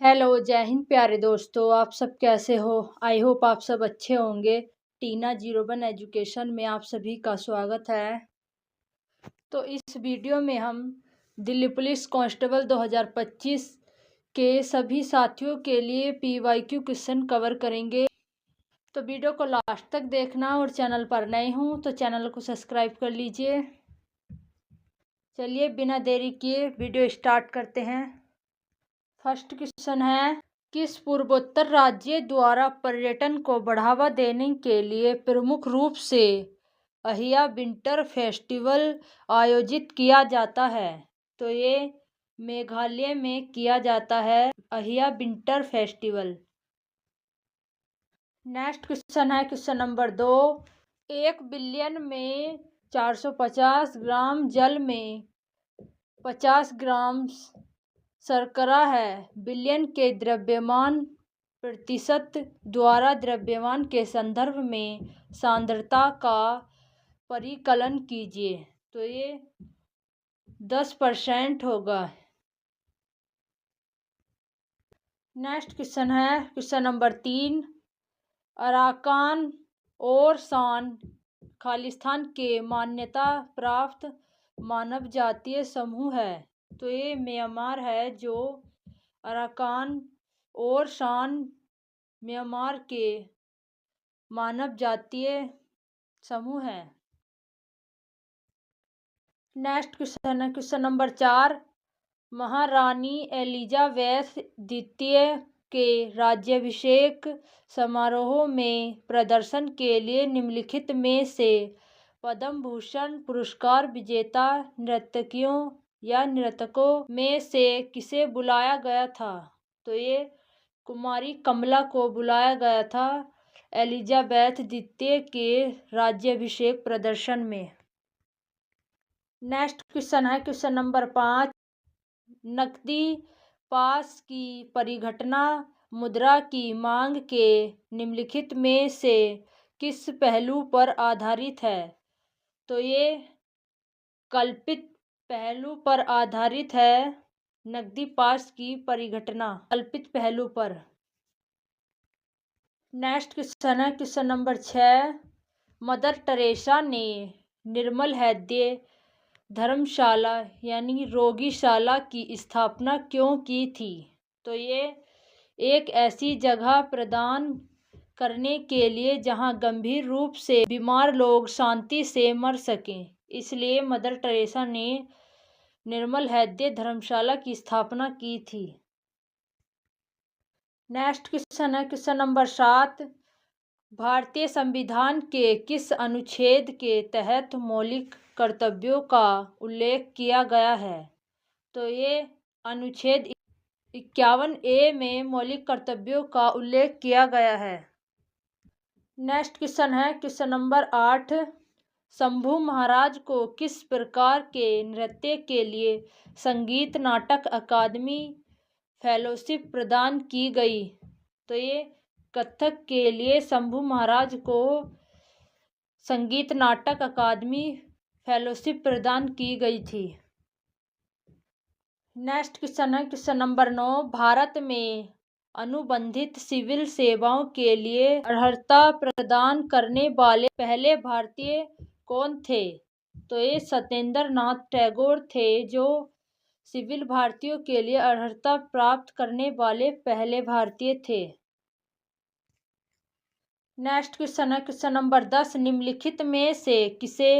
Hello, जय हिंद प्यारे दोस्तों। आप सब कैसे हो? आई होप आप सब अच्छे होंगे। टीना 01 एजुकेशन में आप सभी का स्वागत है। तो इस वीडियो में हम दिल्ली पुलिस कांस्टेबल 2025 के सभी साथियों के लिए PYQ क्वेश्चन कवर करेंगे। तो वीडियो को लास्ट तक देखना और चैनल पर नए हों तो चैनल को सब्सक्राइब कर लीजिए। चलिए बिना देरी किए वीडियो स्टार्ट करते हैं। फर्स्ट क्वेश्चन है, किस पूर्वोत्तर राज्य द्वारा पर्यटन को बढ़ावा देने के लिए प्रमुख रूप से अहिया विंटर फेस्टिवल आयोजित किया जाता है? तो ये मेघालय में किया जाता है अहिया विंटर फेस्टिवल। नेक्स्ट क्वेश्चन है क्वेश्चन नंबर 2, 1 बिलियन में 450 ग्राम जल में 50 ग्राम शर्करा है। बिलियन के द्रव्यमान प्रतिशत द्वारा द्रव्यमान के संदर्भ में सांद्रता का परिकलन कीजिए। तो ये 10% होगा। नेक्स्ट क्वेश्चन है क्वेश्चन नंबर 3, अराकान और शान खालिस्तान के मान्यता प्राप्त मानव जातीय समूह है। तो ये म्यांमार है। जो अराकान और शान म्यांमार के मानव जातीय समूह है। नेक्स्ट क्वेश्चन है क्वेश्चन नंबर 4, महारानी एलिजाबेथ द्वितीय के राज्याभिषेक समारोह में प्रदर्शन के लिए निम्नलिखित में से पद्म भूषण पुरस्कार विजेता नर्तकियों या नर्तकों में से किसे बुलाया गया था? तो ये कुमारी कमला को बुलाया गया था एलिजाबेथ द्वितीय के राज्याभिषेक प्रदर्शन में। नेक्स्ट क्वेश्चन है क्वेश्चन नंबर 5, नकदी पास की परिघटना मुद्रा की मांग के निम्नलिखित में से किस पहलू पर आधारित है? तो ये कल्पित पहलू पर आधारित है। नकदी पास की परिघटना कल्पित पहलू पर। नेक्स्ट क्वेश्चन है क्वेश्चन नंबर 6, मदर टेरेसा ने निर्मल हृदय धर्मशाला यानी रोगीशाला की स्थापना क्यों की थी? तो ये एक ऐसी जगह प्रदान करने के लिए जहां गंभीर रूप से बीमार लोग शांति से मर सकें, इसलिए मदर टेरेसा ने निर्मल हृदय धर्मशाला की स्थापना की थी। नेक्स्ट क्वेश्चन है क्वेश्चन नंबर 7, भारतीय संविधान के किस अनुच्छेद के तहत मौलिक कर्तव्यों का उल्लेख किया गया है? तो ये अनुच्छेद 51A में मौलिक कर्तव्यों का उल्लेख किया गया है। नेक्स्ट क्वेश्चन है क्वेश्चन नंबर 8, शंभू महाराज को किस प्रकार के नृत्य के लिए संगीत नाटक अकादमी फेलोशिप प्रदान की गई? तो ये कथक के लिए शंभू महाराज को संगीत नाटक अकादमी फेलोशिप प्रदान की गई थी। नेक्स्ट क्वेश्चन है क्वेश्चन नंबर 9, भारत में अनुबंधित सिविल सेवाओं के लिए अर्हता प्रदान करने वाले पहले भारतीय कौन थे? तो ये सत्येंद्र नाथ टैगोर थे जो सिविल भारतीयों के लिए अर्हता प्राप्त करने वाले पहले भारतीय थे। नेक्स्ट क्वेश्चन है क्वेश्चन नंबर 10, निम्नलिखित में से किसे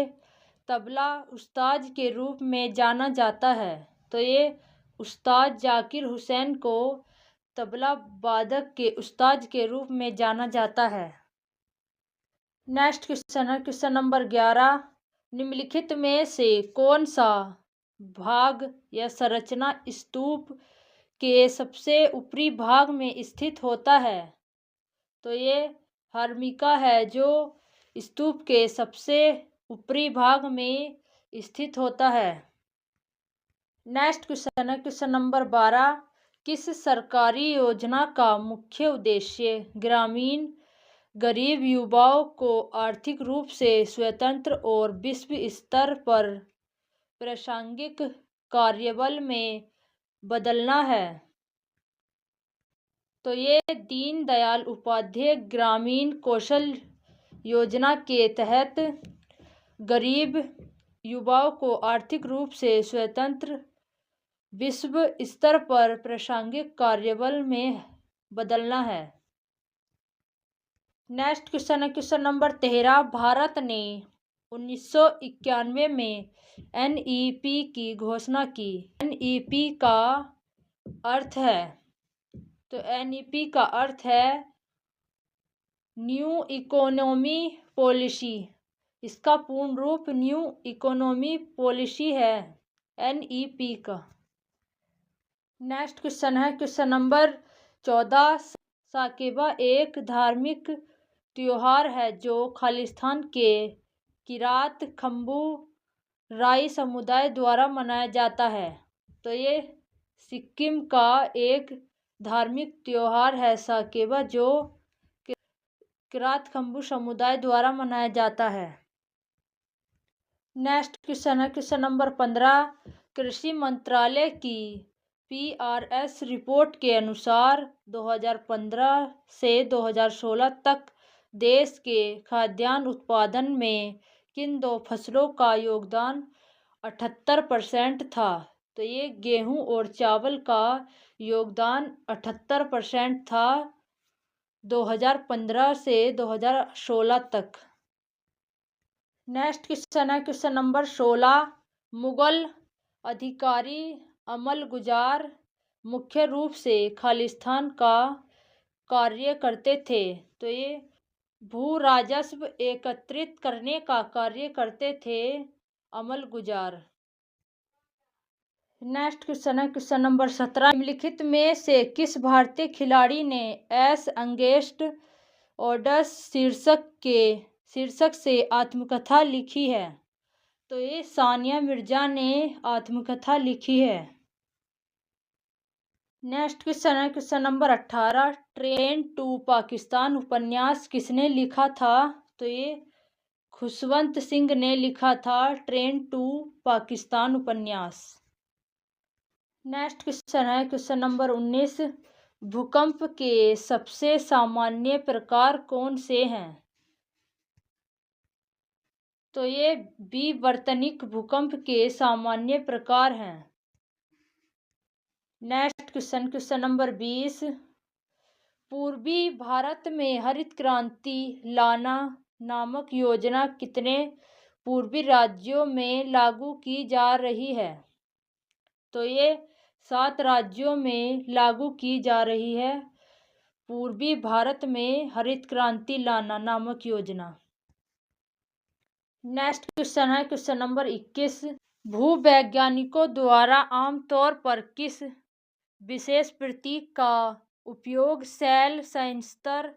तबला उस्ताद के रूप में जाना जाता है? तो ये उस्ताद जाकिर हुसैन को तबला वादक के उस्ताद के रूप में जाना जाता है। नेक्स्ट क्वेश्चन है क्वेश्चन नंबर 11, निम्नलिखित में से कौन सा भाग या संरचना स्तूप के सबसे ऊपरी भाग में स्थित होता है? तो ये हर्मिका है जो स्तूप के सबसे ऊपरी भाग में स्थित होता है। नेक्स्ट क्वेश्चन है क्वेश्चन नंबर 12, किस सरकारी योजना का मुख्य उद्देश्य ग्रामीण गरीब युवाओं को आर्थिक रूप से स्वतंत्र और विश्व स्तर पर प्रासंगिक कार्यबल में बदलना है? तो ये दीनदयाल उपाध्याय ग्रामीण कौशल योजना के तहत गरीब युवाओं को आर्थिक रूप से स्वतंत्र विश्व स्तर पर प्रासंगिक कार्यबल में बदलना है। नेक्स्ट क्वेश्चन है क्वेश्चन नंबर 13। भारत ने 1991 में NEP की घोषणा की। NEP का अर्थ है, तो NEP का अर्थ है न्यू इकोनॉमी पॉलिसी। इसका पूर्ण रूप न्यू इकोनॉमी पॉलिसी है NEP का। नेक्स्ट क्वेश्चन है क्वेश्चन नंबर 14। साकेबा एक धार्मिक त्योहार है जो खालिस्तान के किरात खम्बू राई समुदाय द्वारा मनाया जाता है। तो ये सिक्किम का एक धार्मिक त्योहार है साकेबा, जो किरात खम्बू समुदाय द्वारा मनाया जाता है। नेक्स्ट क्वेश्चन है क्वेश्चन नंबर 15। कृषि मंत्रालय की PRS रिपोर्ट के अनुसार 2015 से 2016 तक देश के खाद्यान्न उत्पादन में किन दो फसलों का योगदान 78% था। तो ये गेहूं और चावल का योगदान 78% था 2015 से 2016 तक। नेक्स्ट क्वेश्चन है क्वेश्चन नंबर 16। मुगल अधिकारी अमल गुजार मुख्य रूप से खालिस्तान का कार्य करते थे। तो ये भू राजस्व एकत्रित करने का कार्य करते थे अमल गुजार। नेक्स्ट क्वेश्चन है क्वेश्चन नंबर 17। निम्नलिखित में से किस भारतीय खिलाड़ी ने एस अगेंस्ट ओडस शीर्षक से आत्मकथा लिखी है। तो ये सानिया मिर्जा ने आत्मकथा लिखी है। नेक्स्ट क्वेश्चन है question number 18। Train to Pakistan उपन्यास किसने लिखा था। तो ये खुशवंत सिंह ने लिखा था ट्रेन टू पाकिस्तान उपन्यास। नेक्स्ट क्वेश्चन है क्वेश्चन नंबर 19। भूकंप के सबसे सामान्य प्रकार कौन से हैं। तो ये विवर्तनिक भूकंप के सामान्य प्रकार हैं। Next question number 20। पूर्वी भारत में हरित क्रांति लाना नामक योजना कितने पूर्वी राज्यों में लागू की जा रही है। तो ये 7 राज्यों में लागू की जा रही है पूर्वी भारत में हरित क्रांति लाना नामक योजना। नेक्स्ट क्वेश्चन है क्वेश्चन नंबर 21। भूवैज्ञानिकों द्वारा आमतौर पर किस विशेष प्रतीक का उपयोग शैल संस्तर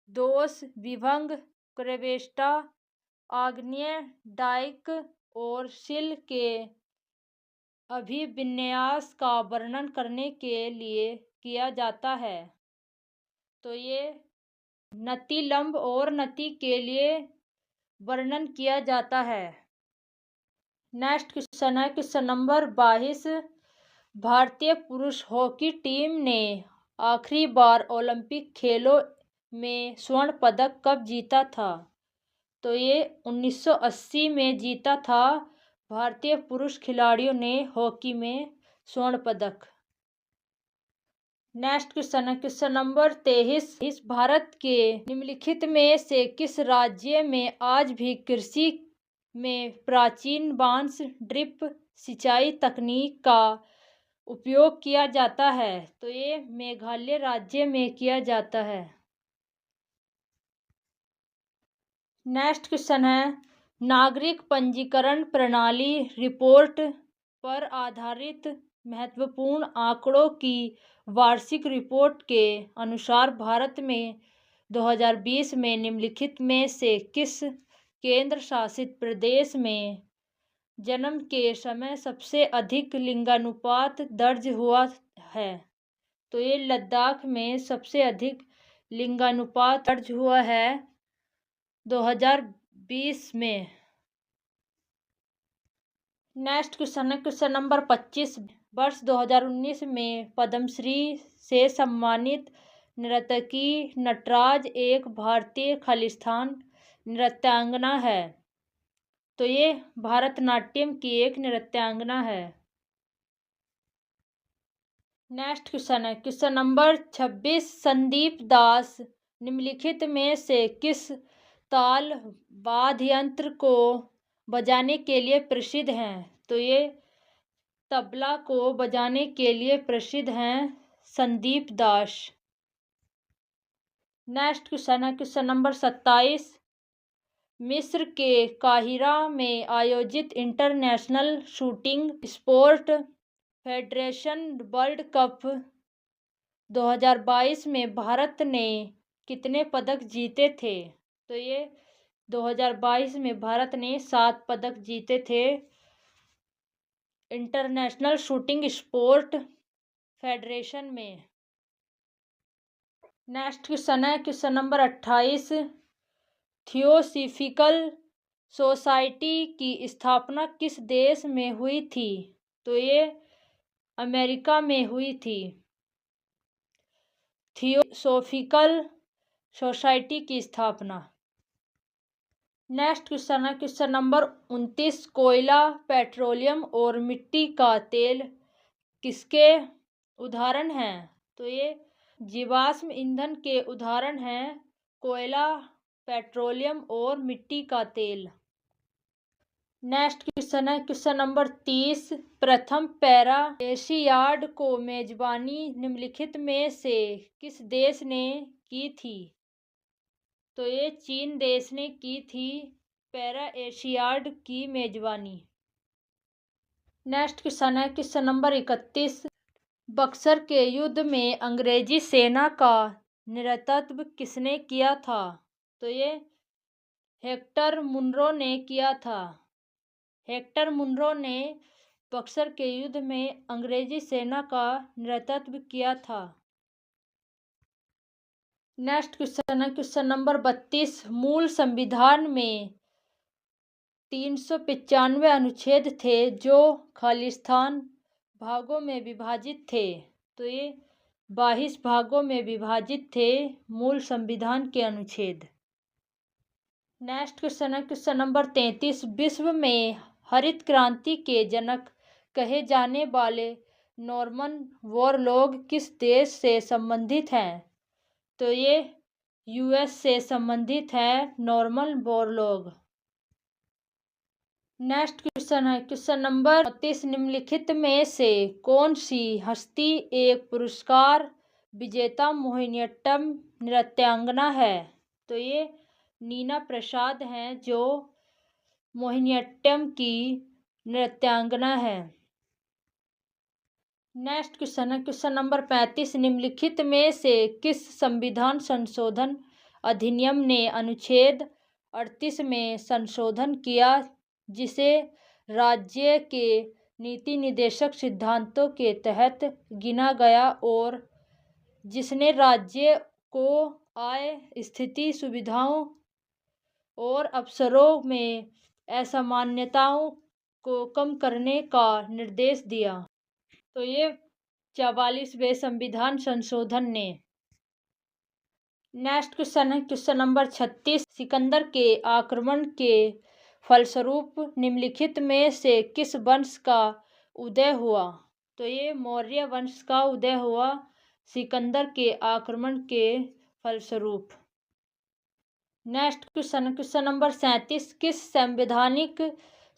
दोष विभंग क्रेवेस्टा आग्नेय डाइक और सिल के अभिविन्यास का वर्णन करने के लिए किया जाता है। तो ये नतिलंब और नति के लिए वर्णन किया जाता है। नेक्स्ट क्वेश्चन है क्वेश्चन नंबर 22। भारतीय पुरुष हॉकी टीम ने आखिरी बार ओलंपिक खेलों में स्वर्ण पदक कब जीता था। तो ये 1980 में जीता था भारतीय पुरुष खिलाड़ियों ने हॉकी में स्वर्ण पदक। नेक्स्ट क्वेश्चन है क्वेश्चन नंबर 23। भारत के निम्नलिखित में से किस राज्य में आज भी कृषि में प्राचीन बांस ड्रिप सिंचाई तकनीक का उपयोग किया जाता है। तो ये मेघालय राज्य में किया जाता है। नेक्स्ट क्वेश्चन है नागरिक पंजीकरण प्रणाली रिपोर्ट पर आधारित महत्वपूर्ण आंकड़ों की वार्षिक रिपोर्ट के अनुसार भारत में 2020 में निम्नलिखित में से किस केंद्र शासित प्रदेश में जन्म के समय सबसे अधिक लिंगानुपात दर्ज हुआ है। तो ये लद्दाख में सबसे अधिक लिंगानुपात दर्ज हुआ है 2020 में। नेक्स्ट क्वेश्चन है क्वेश्चन नंबर 25। वर्ष 2019 में पद्मश्री से सम्मानित नर्तकी नटराज एक भारतीय खालिस्तान नृत्यांगना है। तो ये भरतनाट्यम की एक नृत्यांगना है। नेक्स्ट क्वेश्चन है क्वेश्चन नंबर 26। संदीप दास निम्नलिखित में से किस ताल वाद्य यंत्र को बजाने के लिए प्रसिद्ध हैं? तो ये तबला को बजाने के लिए प्रसिद्ध हैं संदीप दास। नेक्स्ट क्वेश्चन है क्वेश्चन नंबर 27। मिस्र के काहिरा में आयोजित international shooting sport federation world cup 2022 में भारत ने कितने पदक जीते थे? तो ये 2022 में भारत ने 7 पदक जीते थे इंटरनेशनल शूटिंग स्पोर्ट फेडरेशन में। नेक्स्ट क्वेश्चन है क्वेश्चन नंबर 28। थियोसॉफिकल सोसाइटी की स्थापना किस देश में हुई थी? तो ये अमेरिका में हुई थी। थियोसॉफिकल सोसाइटी की स्थापना। नेक्स्ट क्वेश्चन है क्वेश्चन नंबर 29। कोयला, पेट्रोलियम और मिट्टी का तेल किसके उदाहरण हैं? तो ये जीवाश्म ईंधन के उदाहरण हैं कोयला, पेट्रोलियम और मिट्टी का तेल। नेक्स्ट क्वेश्चन है क्वेश्चन नंबर 30। प्रथम पैरा एशियाड को मेजबानी निम्नलिखित में से किस देश ने की थी? तो ये चीन देश ने की थी पैरा एशियाड की मेजबानी। नेक्स्ट क्वेश्चन है क्वेश्चन नंबर 31। बक्सर के युद्ध में अंग्रेजी सेना का नेतृत्व किसने किया था? तो ये हेक्टर मुनरो ने किया था। हेक्टर मुनरो ने बक्सर के युद्ध में अंग्रेजी सेना का नेतृत्व किया था। नेक्स्ट क्वेश्चन है क्वेश्चन नंबर 32। मूल संविधान में 395 अनुच्छेद थे जो खालिस्तान भागों में विभाजित थे। तो ये 22 भागों में विभाजित थे मूल संविधान के अनुच्छेद। नेक्स्ट क्वेश्चन है क्वेश्चन नंबर 33। विश्व में हरित क्रांति के जनक कहे जाने वाले नॉर्मन बोरलॉग किस देश से संबंधित हैं? तो ये यूएस से संबंधित है नॉर्मन बोरलॉग। नेक्स्ट क्वेश्चन है क्वेश्चन नंबर 34। निम्नलिखित में से कौन सी हस्ती एक पुरस्कार विजेता मोहिनीअट्टम नृत्यांगना है? तो ये नीना प्रसाद हैं जो मोहिनीअट्टम की नृत्यांगना है। नेक्स्ट क्वेश्चन है क्वेश्चन नंबर 35। निम्नलिखित में से किस संविधान संशोधन अधिनियम ने अनुच्छेद 38 में संशोधन किया जिसे राज्य के नीति निर्देशक सिद्धांतों के तहत गिना गया और जिसने राज्य को आय, स्थिति, सुविधाओं और अवसरों में असमानताओं को कम करने का निर्देश दिया? तो ये 44वें संविधान संशोधन ने। नेक्स्ट क्वेश्चन है क्वेश्चन नंबर 36। सिकंदर के आक्रमण के फलस्वरूप निम्नलिखित में से किस वंश का उदय हुआ? तो ये मौर्य वंश का उदय हुआ सिकंदर के आक्रमण के फलस्वरूप। Next question number 37। किस संवैधानिक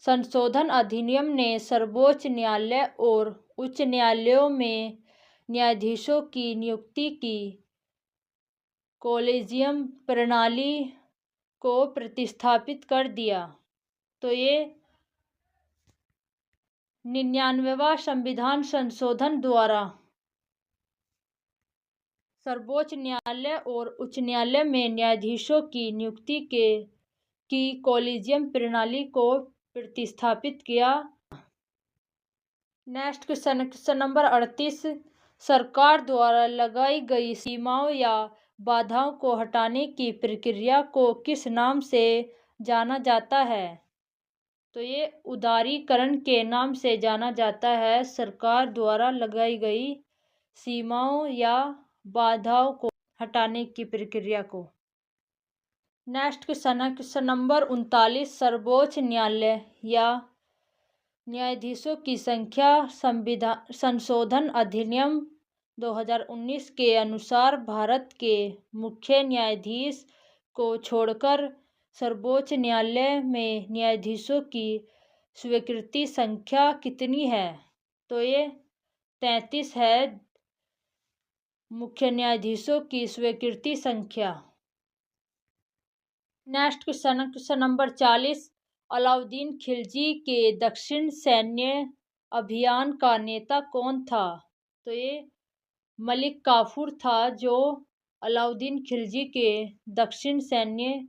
संशोधन अधिनियम ने सर्वोच्च न्यायालय और उच्च न्यायालयों में न्यायाधीशों की नियुक्ति की कॉलेजियम प्रणाली को प्रतिस्थापित कर दिया? तो ये 99वां संविधान संशोधन द्वारा सर्वोच्च न्यायालय और उच्च न्यायालय में न्यायाधीशों की नियुक्ति की कॉलेजियम प्रणाली को प्रतिस्थापित किया। Next question number 38। सरकार द्वारा लगाई गई सीमाओं या बाधाओं को हटाने की प्रक्रिया को किस नाम से जाना जाता है? तो ये उदारीकरण के नाम से जाना जाता है। सरकार द्वारा लगाई गई सीमाओं या बाधाओं को हटाने की प्रक्रिया को। नेक्स्ट क्वेश्चन है क्वेश्चन नंबर 39। सर्वोच्च न्यायालय या न्यायाधीशों की संख्या संविधान संशोधन अधिनियम 2019 के अनुसार भारत के मुख्य न्यायाधीश को छोड़कर सर्वोच्च न्यायालय में न्यायाधीशों की स्वीकृति संख्या कितनी है? तो ये 33 है मुख्य न्यायाधीशों की स्वीकृति संख्या। नेक्स्ट क्वेश्चन है क्वेश्चन नंबर 40। अलाउद्दीन खिलजी के दक्षिण सैन्य अभियान का नेता कौन था? तो ये मलिक काफूर था जो अलाउद्दीन खिलजी के दक्षिण सैन्य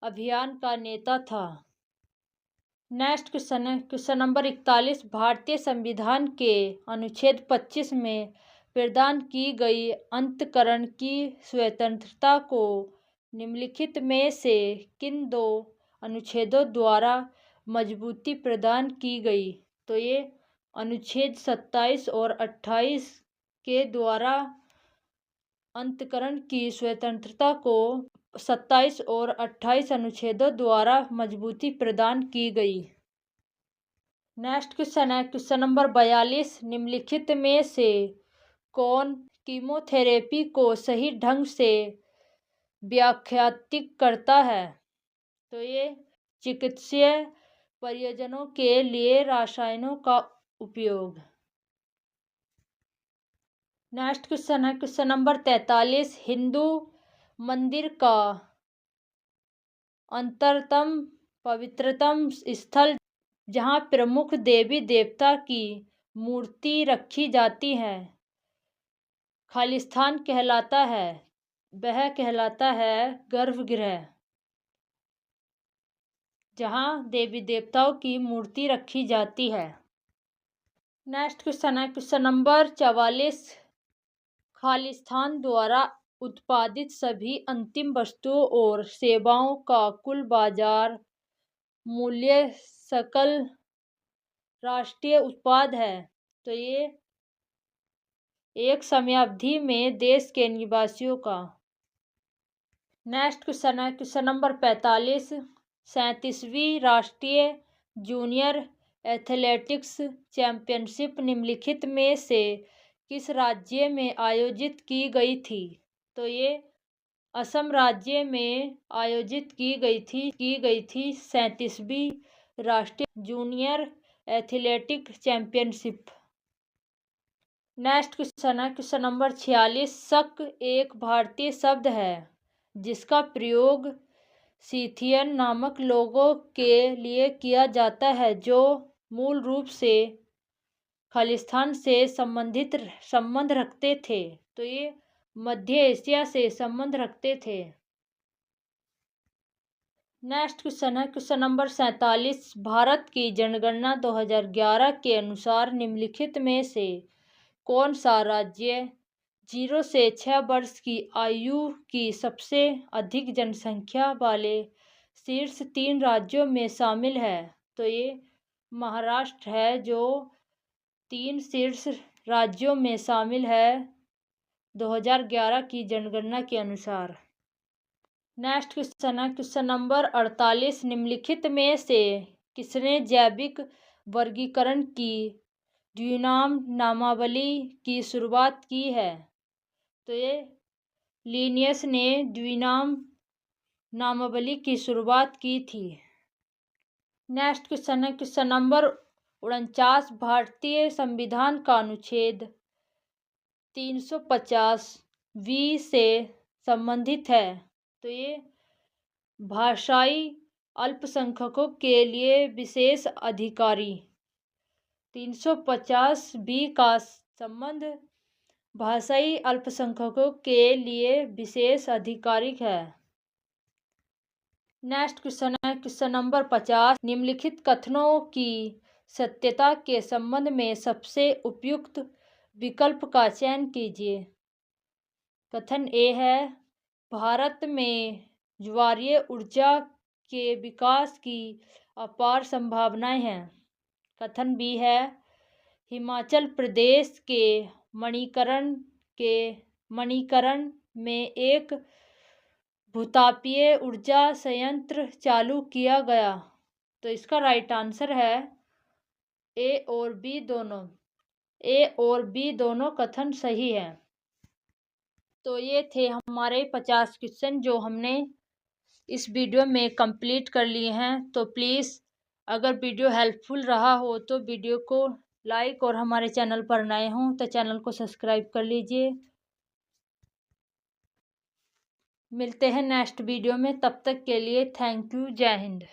अभियान का नेता था। नेक्स्ट क्वेश्चन है क्वेश्चन नंबर 41। भारतीय संविधान के अनुच्छेद 25 में प्रदान की गई अंतःकरण की स्वतंत्रता को निम्नलिखित में से किन दो अनुच्छेदों द्वारा मजबूती प्रदान की गई? तो ये अनुच्छेद 27 और 28 के द्वारा अंतःकरण की स्वतंत्रता को 27 और 28 अनुच्छेदों द्वारा मजबूती प्रदान की गई। नेक्स्ट क्वेश्चन है क्वेश्चन नंबर 42। निम्नलिखित में से कौन कीमोथेरेपी को सही ढंग से व्याख्यात करता है? तो ये चिकित्सीय प्रयोजनों के लिए रसायनों का उपयोग। नेक्स्ट क्वेश्चन है क्वेश्चन नंबर 43। हिंदू मंदिर का अंतरतम पवित्रतम स्थल जहाँ प्रमुख देवी देवता की मूर्ति रखी जाती है खालिस्तान कहलाता है। वह कहलाता है गर्भगृह, जहाँ देवी देवताओं की मूर्ति रखी जाती है। नेक्स्ट क्वेश्चन है क्वेश्चन नंबर 44। खालिस्तान द्वारा उत्पादित सभी अंतिम वस्तुओं और सेवाओं का कुल बाजार मूल्य सकल राष्ट्रीय उत्पाद है। तो ये एक समयावधि में देश के निवासियों का। नेक्स्ट क्वेश्चन है क्वेश्चन नंबर 45। 37वीं राष्ट्रीय जूनियर एथलेटिक्स चैंपियनशिप निम्नलिखित में से किस राज्य में आयोजित की गई थी? तो ये असम राज्य में आयोजित की गई थी 37वीं राष्ट्रीय junior athletic championship. Next question है क्वेश्चन नंबर 46। शक एक भारतीय शब्द है जिसका प्रयोग सीथियन नामक लोगों के लिए किया जाता है जो मूल रूप से खालिस्तान से संबंध रखते थे। तो ये मध्य एशिया से संबंध रखते थे। नेक्स्ट क्वेश्चन है क्वेश्चन नंबर 47। भारत की जनगणना 2011 के अनुसार निम्नलिखित में से कौन सा राज्य 0 से 6 वर्ष की आयु की सबसे अधिक जनसंख्या वाले शीर्ष 3 राज्यों में शामिल है? तो ये महाराष्ट्र है जो 3 शीर्ष राज्यों में शामिल है 2011 की जनगणना के अनुसार। नेक्स्ट क्वेश्चन है क्वेश्चन नंबर 48। निम्नलिखित में से किसने जैविक वर्गीकरण की द्विनाम नामावली की शुरुआत की है? तो ये लिनियस ने द्विनाम नामावली की शुरुआत की थी। नेक्स्ट क्वेश्चन है क्वेश्चन नंबर 49। भारतीय संविधान का अनुच्छेद 350 से संबंधित है। तो ये भाषाई अल्पसंख्यकों के लिए विशेष अधिकारी 350 का संबंध भाषाई अल्पसंख्यकों के लिए विशेष अधिकारिक है। नेक्स्ट क्वेश्चन है क्वेश्चन नंबर 50। निम्नलिखित कथनों की सत्यता के संबंध में सबसे उपयुक्त विकल्प का चयन कीजिए। कथन ए है भारत में ज्वारीय ऊर्जा के विकास की अपार संभावनाएं हैं। कथन बी है हिमाचल प्रदेश के मणिकरण के मणिकरण में एक भूतापीय ऊर्जा संयंत्र चालू किया गया। तो इसका राइट आंसर है ए और बी दोनों। ए और बी दोनों कथन सही है। तो ये थे हमारे 50 क्वेश्चन जो हमने इस वीडियो में कंप्लीट कर लिए हैं। तो प्लीज़ अगर वीडियो हेल्पफुल रहा हो तो वीडियो को लाइक और हमारे चैनल पर नए हों तो चैनल को सब्सक्राइब कर लीजिए। मिलते हैं नेक्स्ट वीडियो में, तब तक के लिए थैंक यू। जय हिंद।